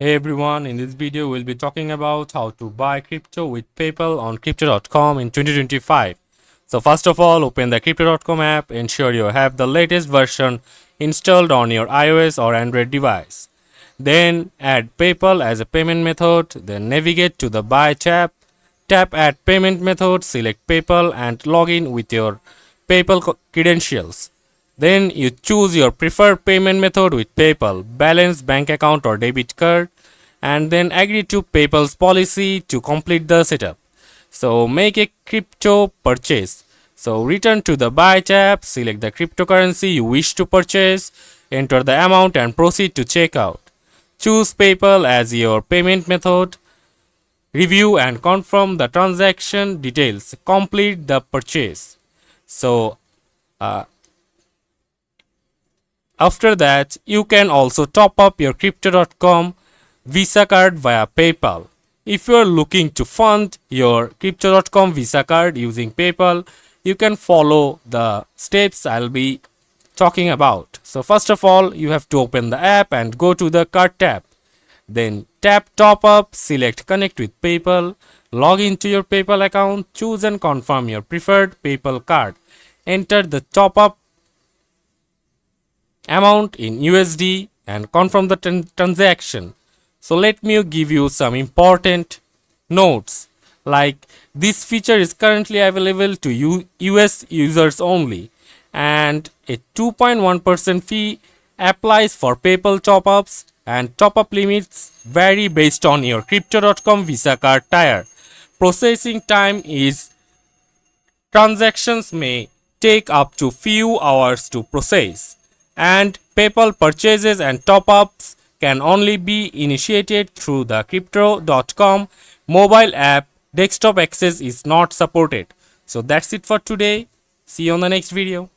Hey everyone, in this video we'll be talking about how to buy crypto with PayPal on crypto.com in 2025. So first of all, open the crypto.com app, ensure you have the latest version installed on your iOS or Android device. Then add PayPal as a payment method, then navigate to the buy tab, tap add payment method, select PayPal and log in with your PayPal credentials. Then you choose your preferred payment method with PayPal, balance, bank account or debit card, and then agree to PayPal's policy to complete the setup. So make a crypto purchase. So return to the buy tab, select the cryptocurrency you wish to purchase, enter the amount and proceed to checkout. Choose PayPal as your payment method, review and confirm the transaction details, complete the purchase. So uh, after that, you can also top up your crypto.com Visa card via PayPal. If you are looking to fund your crypto.com Visa card using PayPal, you can follow the steps I'll be talking about. So first of all, you have to open the app and go to the card tab. Then tap top up, select connect with PayPal, log into your PayPal account, choose and confirm your preferred PayPal card. Enter the top up amount in USD and confirm the transaction. So let me give you some important notes, like this feature is currently available to US users only, and a 2.1% fee applies for PayPal top-ups, and top-up limits vary based on your crypto.com Visa card tier. Processing time is transactions may take up to few hours to process, and PayPal purchases and top-ups can only be initiated through the crypto.com mobile app. Desktop access is not supported. So that's it for today. See you on the next video.